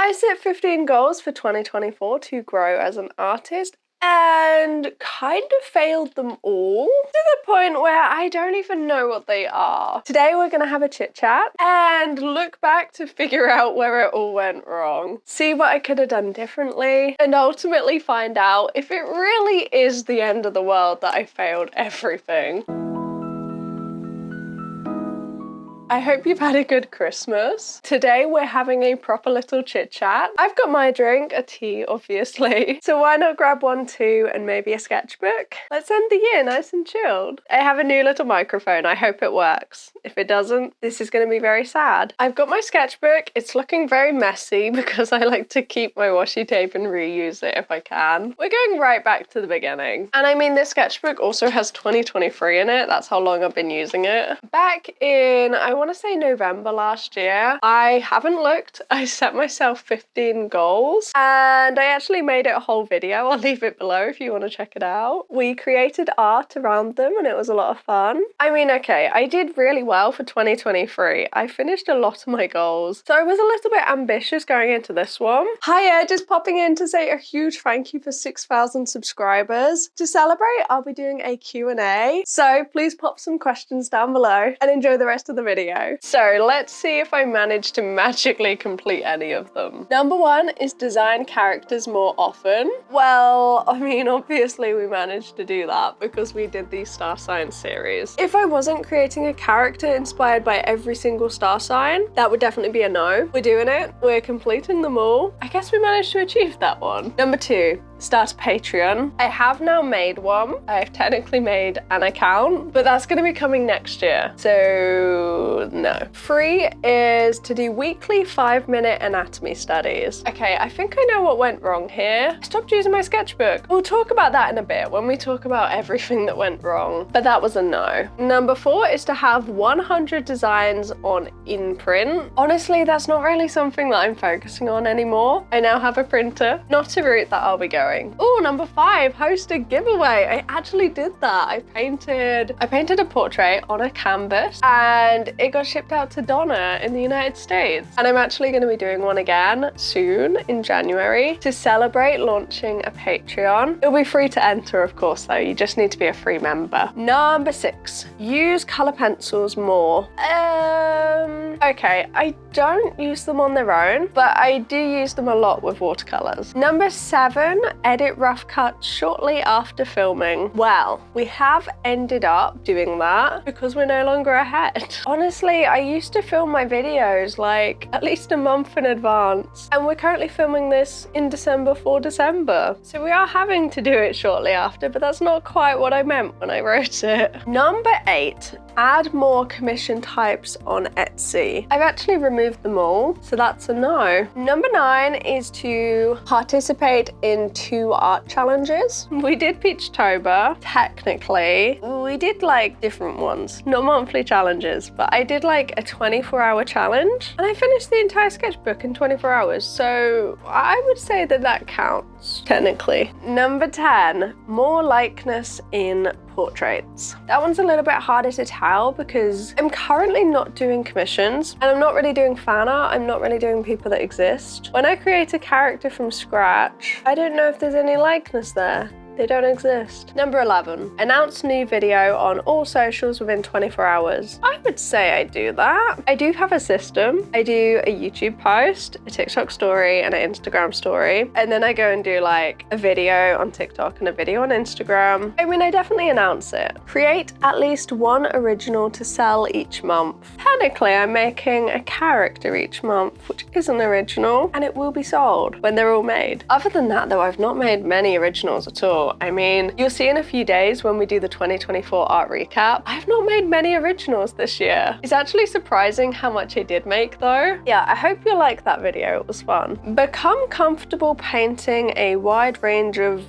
I set 15 goals for 2024 to grow as an artist, and kind of failed them all to the point where I don't even know what they are. Today we're gonna have a chit chat and look back to figure out where it all went wrong, see what I could have done differently, and ultimately find out if it really is the end of the world that I failed everything. I hope you've had a good Christmas. Today we're having a proper little chit chat. I've got my drink, a tea obviously, so why not grab one too and maybe a sketchbook? Let's end the year nice and chilled. I have a new little microphone, I hope it works. If it doesn't, this is going to be very sad. I've got my sketchbook, it's looking very messy because I like to keep my washi tape and reuse it if I can. We're going right back to the beginning. And I mean, this sketchbook also has 2023 in it, that's how long I've been using it. Back in, I want to say November last year. I haven't looked. I set myself 15 goals and I actually made it a whole video. I'll leave it below if you want to check it out. We created art around them and it was a lot of fun. I mean, okay, I did really well for 2023. I finished a lot of my goals. So I was a little bit ambitious going into this one. Hiya, just popping in to say a huge thank you for 6,000 subscribers. To celebrate, I'll be doing a Q&A. So please pop some questions down below and enjoy the rest of the video. So let's see if I manage to magically complete any of them. Number one is design characters more often. Well, I mean, obviously we managed to do that because we did the star sign series. If I wasn't creating a character inspired by every single star sign, that would definitely be a no. We're doing it. We're completing them all. I guess we managed to achieve that one. Number two, start a Patreon. I have now made one. I've technically made an account, but that's going to be coming next year. So no. Three is to do weekly 5-minute anatomy studies. Okay, I think I know what went wrong here. I stopped using my sketchbook. We'll talk about that in a bit when we talk about everything that went wrong, but that was a no. Number four is to have 100 designs on InPrint. Honestly, that's not really something that I'm focusing on anymore. I now have a printer, not a route that I'll be going. Oh, number five, host a giveaway. I actually did that. I painted a portrait on a canvas and it got shipped out to Donna in the United States. And I'm actually going to be doing one again soon in January to celebrate launching a Patreon. It'll be free to enter, of course, though. You just need to be a free member. Number six, use color pencils more. Okay, I don't use them on their own, but I do use them a lot with watercolors. Number seven, edit rough cuts shortly after filming. Well, we have ended up doing that because we're no longer ahead. Honestly, I used to film my videos like at least a month in advance, and we're currently filming this in December for December. So we are having to do it shortly after, but that's not quite what I meant when I wrote it. Number eight, add more commission types on Etsy. I've actually removed them all, so that's a no. Number nine is to participate in 2 art challenges. We did Peachtober, technically. We did like different ones, not monthly challenges, but I did like a 24-hour challenge and I finished the entire sketchbook in 24 hours. So I would say that that counts, technically. Number 10, more likeness in portraits. That one's a little bit harder to tell because I'm currently not doing commissions and I'm not really doing fan art. I'm not really doing people that exist. When I create a character from scratch, I don't know if there's any likeness there. They don't exist. Number 11, announce new video on all socials within 24 hours. I would say I do that. I do have a system. I do a YouTube post, a TikTok story, and an Instagram story. And then I go and do like a video on TikTok and a video on Instagram. I mean, I definitely announce it. Create at least 1 original to sell each month. Technically, I'm making a character each month, which isn't original, and it will be sold when they're all made. Other than that, though, I've not made many originals at all. I mean, you'll see in a few days when we do the 2024 art recap, I've not made many originals this year. It's actually surprising how much I did make though. Yeah, I hope you liked that video, it was fun. Become comfortable painting a wide range of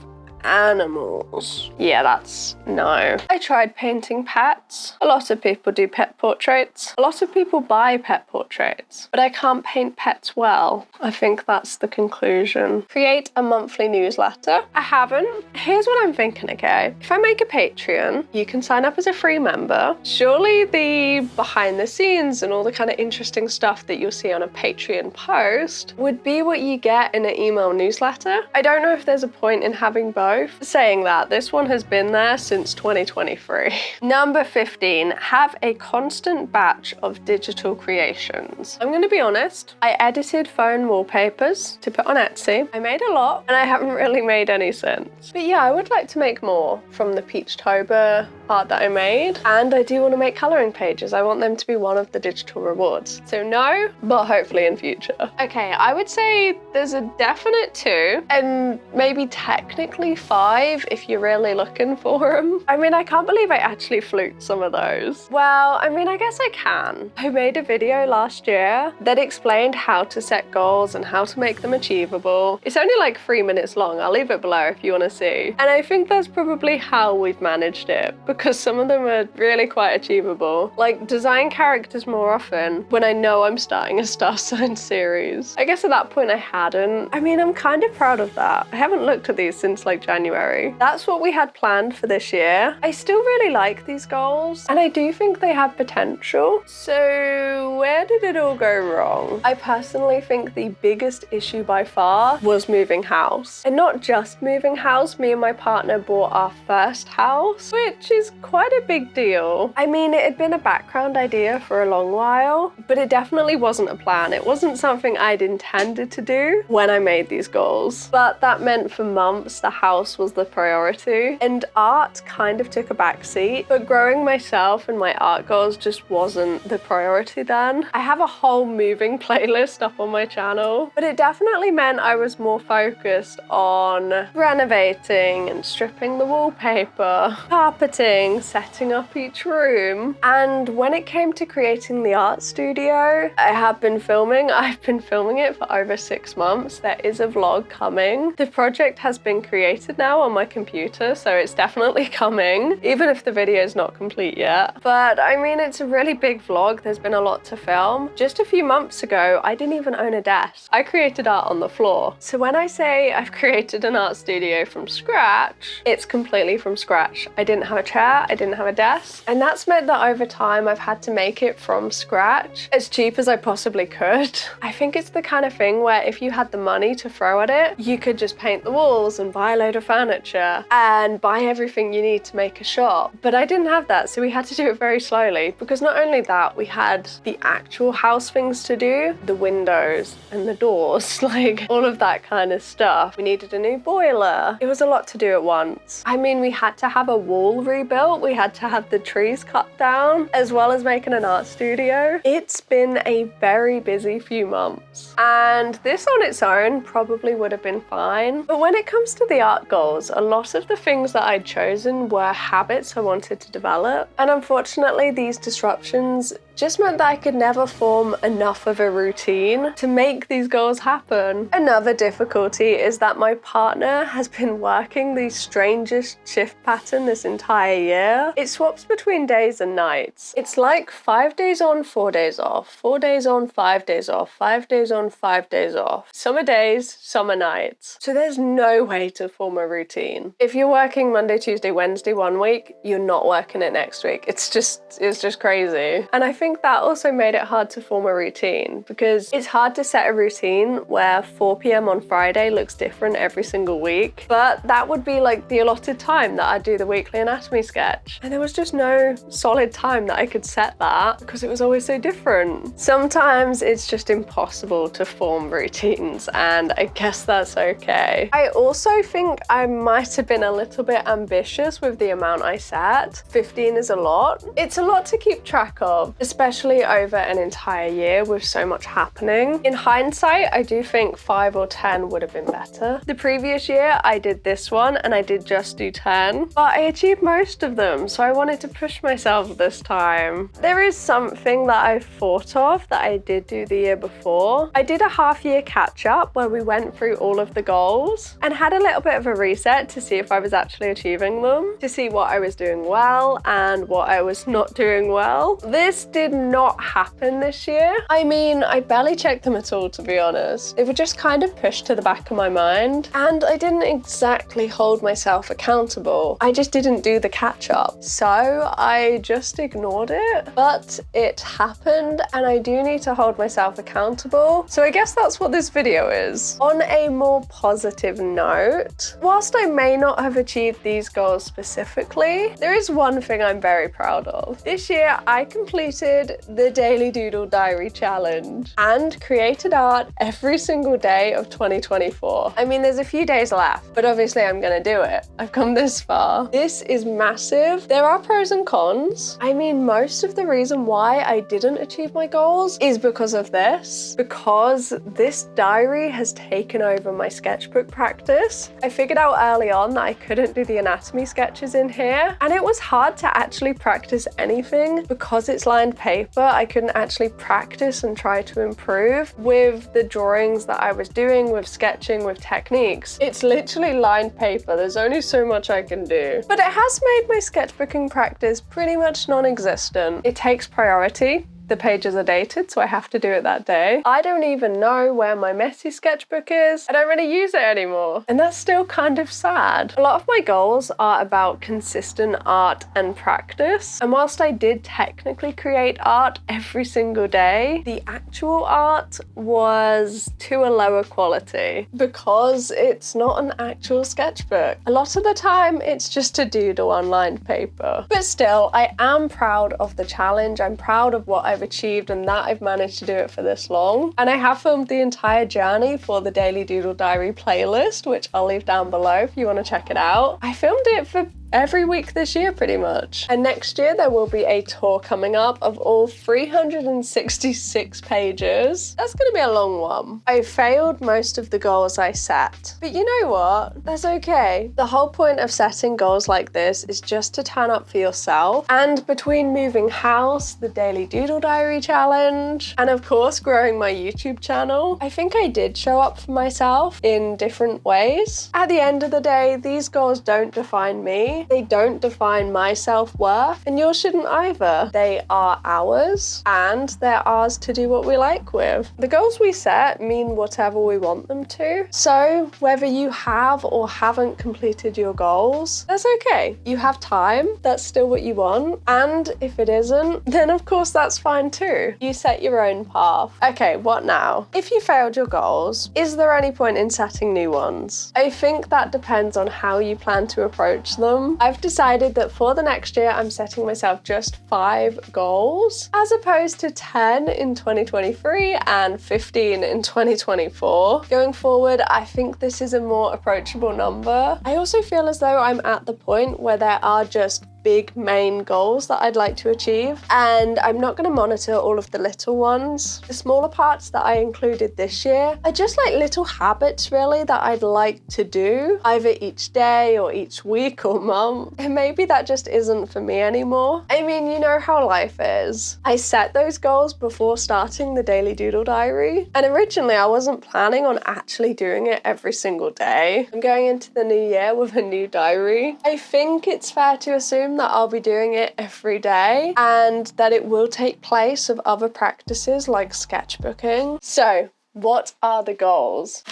animals. Yeah, that's no. I tried painting pets. A lot of people do pet portraits. A lot of people buy pet portraits, but I can't paint pets well. I think that's the conclusion. Create a monthly newsletter. I haven't. Here's what I'm thinking, okay? If I make a Patreon, you can sign up as a free member. Surely the behind the scenes and all the kind of interesting stuff that you'll see on a Patreon post would be what you get in an email newsletter. I don't know if there's a point in having both. Saying that, this one has been there since 2023. Number 15, have a constant batch of digital creations. I'm gonna be honest, I edited phone wallpapers to put on Etsy. I made a lot and I haven't really made any since. But yeah, I would like to make more from the Peachtober art that I made. And I do want to make coloring pages. I want them to be one of the digital rewards. So no, but hopefully in future. Okay, I would say there's a definite 2 and maybe technically 5 if you're really looking for them. I mean, I can't believe I actually fluked some of those. Well, I mean, I guess I can. I made a video last year that explained how to set goals and how to make them achievable. It's only like 3 minutes long. I'll leave it below if you want to see. And I think that's probably how we've managed it, because some of them are really quite achievable. Like design characters more often when I know I'm starting a star sign series. I guess at that point I hadn't. I mean, I'm kind of proud of that. I haven't looked at these since like January. That's what we had planned for this year. I still really like these goals and I do think they have potential. So where did it all go wrong? I personally think the biggest issue by far was moving house. And not just moving house, me and my partner bought our first house, which is quite a big deal. I mean, it had been a background idea for a long while, but it definitely wasn't a plan. It wasn't something I'd intended to do when I made these goals. But that meant for months, the house was the priority and art kind of took a backseat. But growing myself and my art goals just wasn't the priority then. I have a whole moving playlist up on my channel, but it definitely meant I was more focused on renovating and stripping the wallpaper, carpeting, setting up each room. And when it came to creating the art studio, I have been filming. I've been filming it for over 6 months. There is a vlog coming. The project has been created now on my computer, so it's definitely coming, even if the video is not complete yet. But I mean, it's a really big vlog. There's been a lot to film. Just a few months ago, I didn't even own a desk. I created art on the floor. So when I say I've created an art studio from scratch, it's completely from scratch. I didn't have a chair, I didn't have a desk. And that's meant that over time, I've had to make it from scratch as cheap as I possibly could. I think it's the kind of thing where if you had the money to throw at it, you could just paint the walls and buy a load of furniture and buy everything you need to make a shop. But I didn't have that, so we had to do it very slowly, because not only that, we had the actual house things to do, the windows and the doors, like all of that kind of stuff. We needed a new boiler. It was a lot to do at once. I mean, we had to have a wall rebuilt. We had to have the trees cut down, as well as making an art studio. It's been a very busy few months. And this on its own probably would have been fine. But when it comes to the art goals, a lot of the things that I'd chosen were habits I wanted to develop. And unfortunately, these disruptions just meant that I could never form enough of a routine to make these goals happen. Another difficulty is that my partner has been working the strangest shift pattern this entire year. It swaps between days and nights. It's like 5 days on, 4 days off, 4 days on, 5 days off, 5 days on, 5 days off. Summer days, summer nights. So there's no way to form a routine. If you're working Monday, Tuesday, Wednesday one week, you're not working it next week. It's just crazy. And I think that also made it hard to form a routine, because it's hard to set a routine where 4 p.m. on Friday looks different every single week. But that would be like the allotted time that I'd do the weekly anatomy sketch. And there was just no solid time that I could set that, because it was always so different. Sometimes it's just impossible to form routines, and I guess that's okay. I also think I might have been a little bit ambitious with the amount I set. 15 is a lot. It's a lot to keep track of, especially especially over an entire year with so much happening. In hindsight, I do think 5 or 10 would have been better. The previous year, I did this one and I did just do 10, but I achieved most of them, so I wanted to push myself this time. There is something that I've thought of that I did do the year before. I did a half-year catch-up where we went through all of the goals and had a little bit of a reset to see if I was actually achieving them, to see what I was doing well and what I was not doing well. This did not happen this year. I mean, I barely checked them at all, to be honest. They were just kind of pushed to the back of my mind, and I didn't exactly hold myself accountable. I just didn't do the catch-up, so I just ignored it. But it happened, and I do need to hold myself accountable. So I guess that's what this video is. On a more positive note, whilst I may not have achieved these goals specifically, there is one thing I'm very proud of. This year, I completed the Daily Doodle Diary Challenge and created art every single day of 2024. I mean, there's a few days left, but obviously I'm gonna do it. I've come this far. This is massive. There are pros and cons. I mean, most of the reason why I didn't achieve my goals is because of this, because this diary has taken over my sketchbook practice. I figured out early on that I couldn't do the anatomy sketches in here, and it was hard to actually practice anything because it's lined paper. I couldn't actually practice and try to improve with the drawings that I was doing, with sketching, with techniques. It's literally lined paper. There's only so much I can do. But it has made my sketchbooking practice pretty much non-existent. It takes priority. The pages are dated, so I have to do it that day. I don't even know where my messy sketchbook is. I don't really use it anymore. And that's still kind of sad. A lot of my goals are about consistent art and practice. And whilst I did technically create art every single day, the actual art was to a lower quality because it's not an actual sketchbook. A lot of the time, it's just a doodle on lined paper. But still, I am proud of the challenge. I'm proud of what I've achieved and that I've managed to do it for this long. And I have filmed the entire journey for the Daily Doodle Diary playlist, which I'll leave down below if you want to check it out. I filmed it for every week this year pretty much. And next year there will be a tour coming up of all 366 pages. That's gonna be a long one. I failed most of the goals I set. But you know what? That's okay. The whole point of setting goals like this is just to turn up for yourself. And between moving house, the Daily Doodle Diary challenge, and of course growing my YouTube channel, I think I did show up for myself in different ways. At the end of the day, these goals don't define me. They don't define my self-worth, and yours shouldn't either. They are ours, and they're ours to do what we like with. The goals we set mean whatever we want them to. So whether you have or haven't completed your goals, that's okay. You have time, that's still what you want. And if it isn't, then of course that's fine too. You set your own path. Okay, what now? If you failed your goals, is there any point in setting new ones? I think that depends on how you plan to approach them. I've decided that for the next year, I'm setting myself just 5 goals, as opposed to 10 in 2023 and 15 in 2024. Going forward, I think this is a more approachable number. I also feel as though I'm at the point where there are just big main goals that I'd like to achieve, and I'm not going to monitor all of the little ones. The smaller parts that I included this year are just like little habits really that I'd like to do either each day or each week or month, and maybe that just isn't for me anymore. I mean, you know how life is. I set those goals before starting the Daily Doodle Diary, and originally I wasn't planning on actually doing it every single day. I'm going into the new year with a new diary. I think it's fair to assume that I'll be doing it every day and that it will take place of other practices like sketchbooking. So, what are the goals?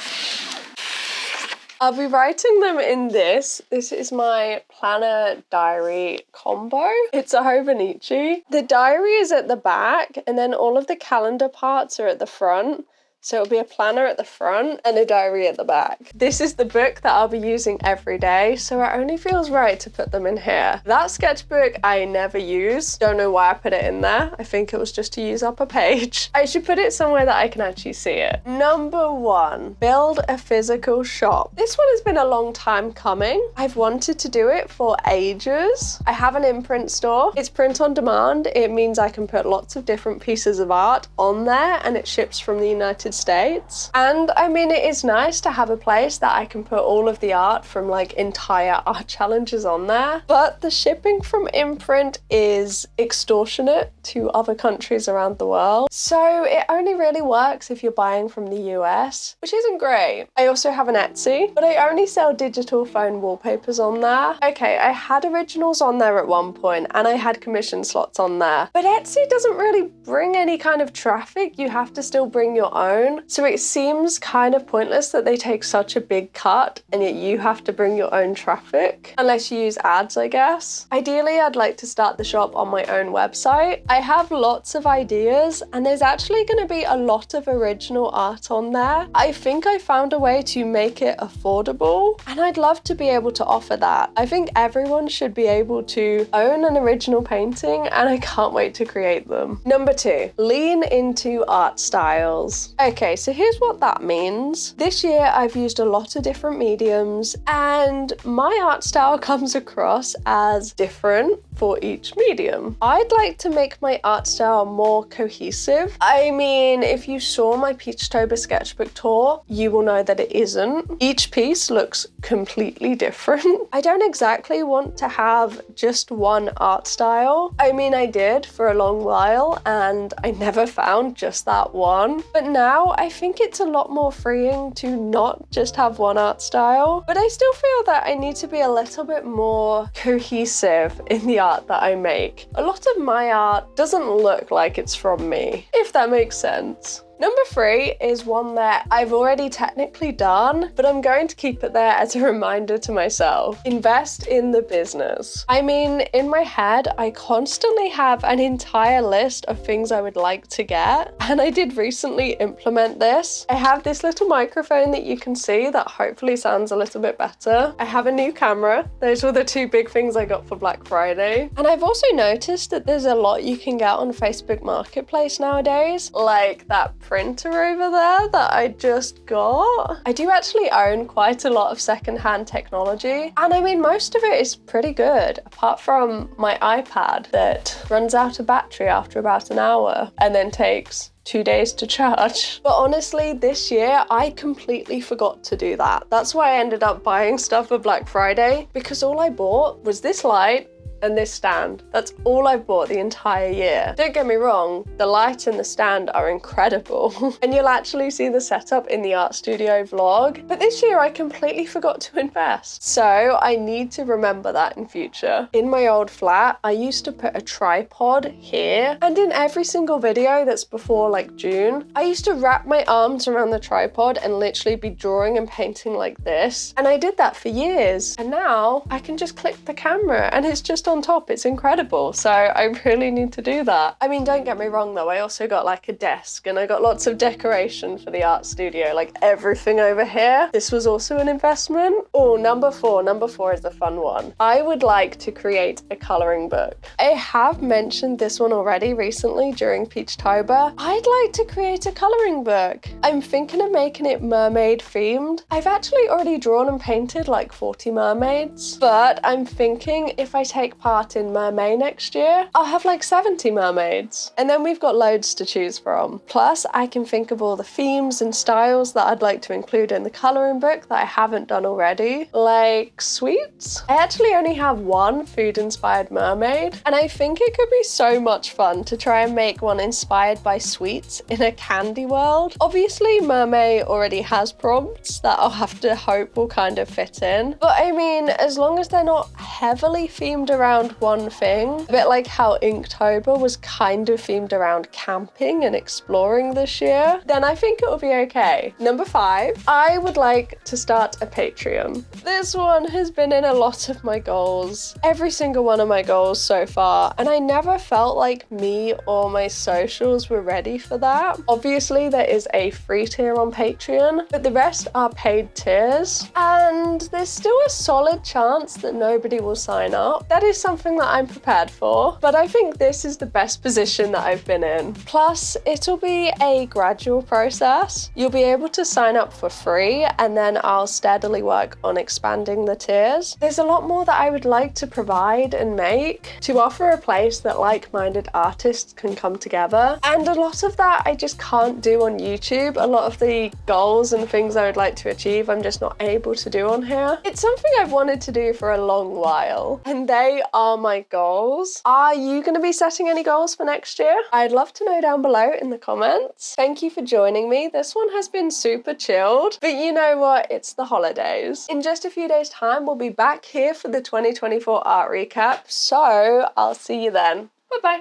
I'll be writing them in this. This is my planner diary combo. It's a Hobonichi. The diary is at the back and then all of the calendar parts are at the front. So it'll be a planner at the front and a diary at the back. This is the book that I'll be using every day, so it only feels right to put them in here. That sketchbook I never use. Don't know why I put it in there. I think it was just to use up a page. I should put it somewhere that I can actually see it. Number 1, build a physical shop. This one has been a long time coming. I've wanted to do it for ages. I have an imprint store. It's print on demand. It means I can put lots of different pieces of art on there and it ships from the United States. And I mean, it is nice to have a place that I can put all of the art from like entire art challenges on there. But the shipping from imprint is extortionate to other countries around the world. So it only really works if you're buying from the US, which isn't great. I also have an Etsy, but I only sell digital phone wallpapers on there. Okay, I had originals on there at one point and I had commission slots on there, but Etsy doesn't really bring any kind of traffic. You have to still bring your own. So it seems kind of pointless that they take such a big cut and yet you have to bring your own traffic, unless you use ads, I guess. Ideally, I'd like to start the shop on my own website. I have lots of ideas and there's actually going to be a lot of original art on there. I think I found a way to make it affordable and I'd love to be able to offer that. I think everyone should be able to own an original painting and I can't wait to create them. Number 2, lean into art styles. Okay, so here's what that means. This year I've used a lot of different mediums and my art style comes across as different for each medium. I'd like to make my art style more cohesive. I mean, if you saw my Peachtober sketchbook tour, you will know that it isn't. Each piece looks completely different. I don't exactly want to have just one art style. I mean, I did for a long while and I never found just that one. But now I think it's a lot more freeing to not just have one art style. But I still feel that I need to be a little bit more cohesive in the art that I make. A lot of my art doesn't look like it's from me, if that makes sense. Number 3 is one that I've already technically done, but I'm going to keep it there as a reminder to myself. Invest in the business. I mean, in my head, I constantly have an entire list of things I would like to get, and I did recently implement this. I have this little microphone that you can see that hopefully sounds a little bit better. I have a new camera. Those were the 2 big things I got for Black Friday. And I've also noticed that there's a lot you can get on Facebook Marketplace nowadays, like that printer over there that I just got. I do actually own quite a lot of secondhand technology, and I mean, most of it is pretty good, apart from my iPad that runs out of battery after about an hour and then takes 2 days to charge. But honestly, this year, I completely forgot to do that. That's why I ended up buying stuff for Black Friday, because all I bought was this light and this stand. That's all I've bought the entire year. Don't get me wrong, the light and the stand are incredible and you'll actually see the setup in the art studio vlog. But this year I completely forgot to invest. So I need to remember that in future. In my old flat, I used to put a tripod here, and in every single video that's before like June, I used to wrap my arms around the tripod and literally be drawing and painting like this. And I did that for years. And now I can just click the camera and it's just on top. It's incredible. So I really need to do that. I mean, don't get me wrong though, I also got like a desk and I got lots of decoration for the art studio, like everything over here. This was also an investment. Oh, number 4 is the fun one. I would like to create a coloring book. I have mentioned this one already recently during Peachtober. I'd like to create a coloring book. I'm thinking of making it mermaid themed. I've actually already drawn and painted like 40 mermaids, but I'm thinking if I take part in Mermay next year, I'll have like 70 mermaids. And then we've got loads to choose from. Plus, I can think of all the themes and styles that I'd like to include in the coloring book that I haven't done already, like sweets. I actually only have one food-inspired mermaid, and I think it could be so much fun to try and make one inspired by sweets in a candy world. Obviously, Mermay already has prompts that I'll have to hope will kind of fit in. But I mean, as long as they're not heavily themed around around one thing, a bit like how Inktober was kind of themed around camping and exploring this year, then I think it'll be okay. Number 5, I would like to start a Patreon. This one has been in a lot of my goals, every single one of my goals so far, and I never felt like me or my socials were ready for that. Obviously, there is a free tier on Patreon, but the rest are paid tiers, and there's still a solid chance that nobody will sign up. That is something that I'm prepared for, but I think this is the best position that I've been in. Plus, it'll be a gradual process. You'll be able to sign up for free, and then I'll steadily work on expanding the tiers. There's a lot more that I would like to provide and make to offer a place that like-minded artists can come together, and a lot of that I just can't do on YouTube. A lot of the goals and things I would like to achieve, I'm just not able to do on here. It's something I've wanted to do for a long while, and they are my goals. Are you going to be setting any goals for next year? I'd love to know down below in the comments. Thank you for joining me. This one has been super chilled, but you know what? It's the holidays. In just a few days' time, we'll be back here for the 2024 art recap, so I'll see you then. Bye-bye.